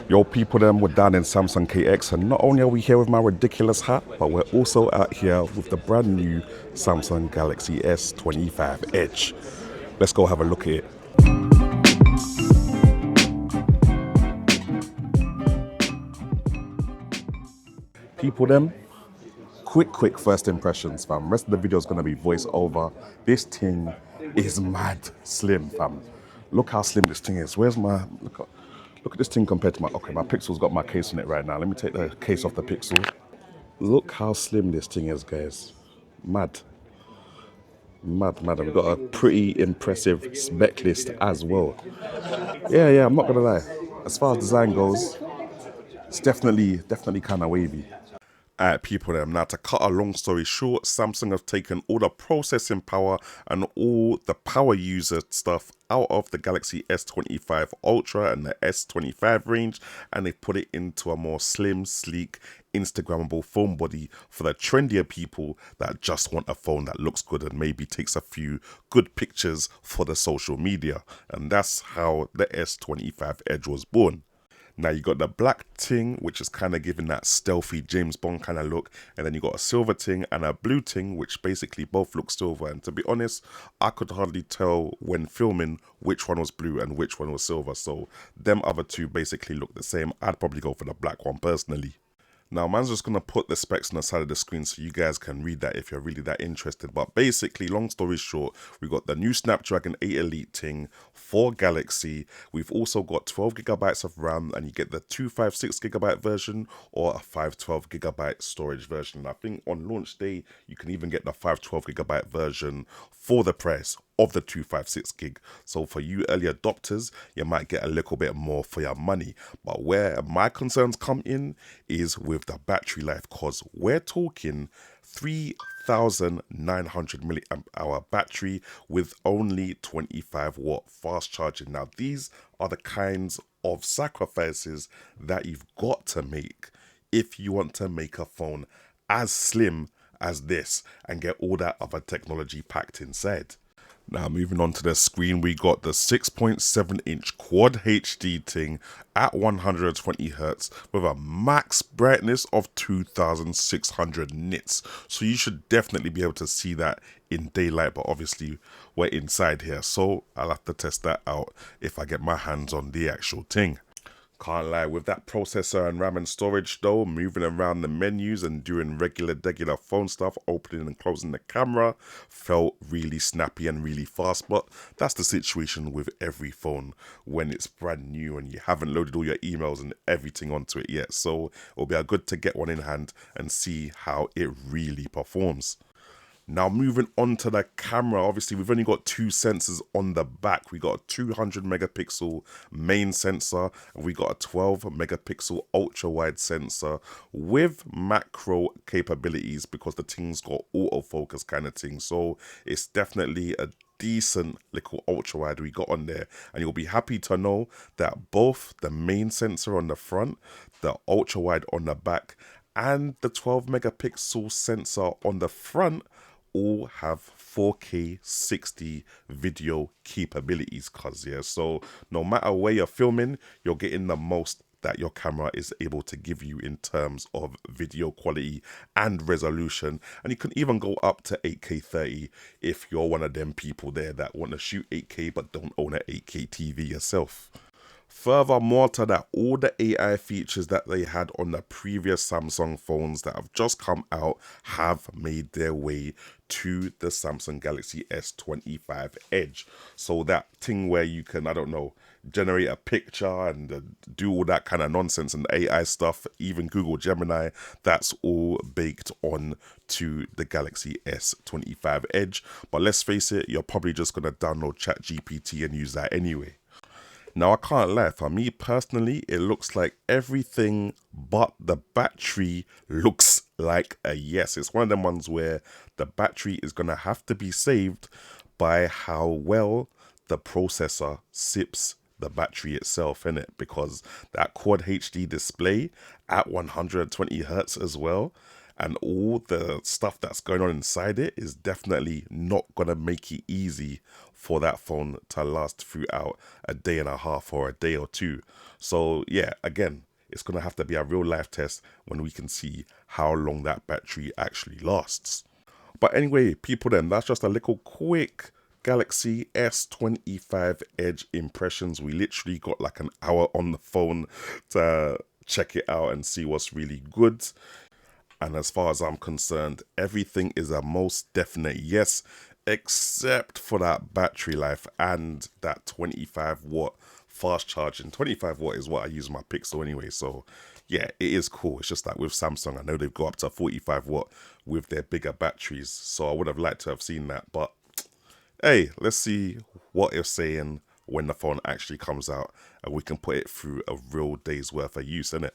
Yo, people, them, we're down in Samsung KX, and not only are we here with my ridiculous hat, but we're also out here with the brand new Samsung Galaxy S25 Edge. Let's go have a look at it. People, them, quick first impressions, fam. Rest of the video is gonna be voice over. This thing is mad slim, fam. Look how slim this thing is. Where's my look at this thing compared to my Pixel's got my case on it right now. Let me take the case off the Pixel. Look how slim this thing is, guys. Mad. Mad. We've got a pretty impressive spec list as well. Yeah, I'm not gonna lie. As far as design goes, it's definitely kind of wavy. Alright, people, them. Now, to cut a long story short, Samsung have taken all the processing power and all the power user stuff out of the Galaxy S25 Ultra and the S25 range, and they've put it into a more slim, sleek, Instagrammable phone body for the trendier people that just want a phone that looks good and maybe takes a few good pictures for the social media. And that's how the S25 Edge was born. Now you got the black ting, which is kind of giving that stealthy James Bond kind of look, and then you got a silver ting and a blue ting, which basically both look silver. And to be honest, I could hardly tell when filming which one was blue and which one was silver. So them other two basically look the same. I'd probably go for the black one personally. Now, man's just going to put the specs on the side of the screen so you guys can read that if you're really that interested. But basically, long story short, we got the new Snapdragon 8 Elite ting for Galaxy. We've also got 12 gigabytes of RAM, and you get the 256 gigabyte version or a 512 gigabyte storage version. I think on launch day, you can even get the 512 gigabyte version for the price of the 256 gig. So for you early adopters, you might get a little bit more for your money. But where my concerns come in is with the battery life, because we're talking 3,900 milliamp hour battery with only 25 watt fast charging. Now these are the kinds of sacrifices that you've got to make if you want to make a phone as slim as this and get all that other technology packed inside. Now moving on to the screen, we got the 6.7-inch Quad HD ting at 120Hz with a max brightness of 2600 nits. So you should definitely be able to see that in daylight, but obviously we're inside here, so I'll have to test that out if I get my hands on the actual ting. Can't lie, with that processor and RAM and storage though, moving around the menus and doing regular phone stuff, opening and closing the camera, felt really snappy and really fast. But that's the situation with every phone when it's brand new and you haven't loaded all your emails and everything onto it yet. So it'll be good to get one in hand and see how it really performs. Now moving on to the camera, obviously we've only got two sensors on the back. We got a 200 megapixel main sensor and we got a 12 megapixel ultra wide sensor with macro capabilities because the thing's got autofocus kind of thing. So it's definitely a decent little ultra wide we got on there, and you'll be happy to know that both the main sensor on the front, the ultra wide on the back, and the 12 megapixel sensor on the front all have 4K 60 video capabilities, so no matter where you're filming, you're getting the most that your camera is able to give you in terms of video quality and resolution. And you can even go up to 8K 30 if you're one of them people there that want to shoot 8K but don't own an 8K TV yourself. Furthermore to that, all the AI features that they had on the previous Samsung phones that have just come out have made their way to the Samsung Galaxy S25 Edge. So that thing where you can, generate a picture and do all that kind of nonsense and AI stuff, even Google Gemini, that's all baked on to the Galaxy S25 Edge. But let's face it, you're probably just going to download ChatGPT and use that anyway. Now, I can't lie, for me personally, it looks like everything but the battery looks like a yes. It's one of them ones where the battery is going to have to be saved by how well the processor sips the battery itself, innit? Because that Quad HD display at 120Hz as well, and all the stuff that's going on inside it is definitely not gonna make it easy for that phone to last throughout a day and a half or a day or two. So yeah, again, it's gonna have to be a real life test when we can see how long that battery actually lasts. But anyway, people, then that's just a little quick Galaxy S25 Edge impressions. We literally got like an hour on the phone to check it out and see what's really good. And as far as I'm concerned, everything is a most definite yes, except for that battery life and that 25-watt fast charging. 25-watt is what I use my Pixel anyway, so yeah, it is cool. It's just that with Samsung, I know they've got up to 45-watt with their bigger batteries, so I would have liked to have seen that. But hey, let's see what it's saying when the phone actually comes out and we can put it through a real day's worth of use, innit?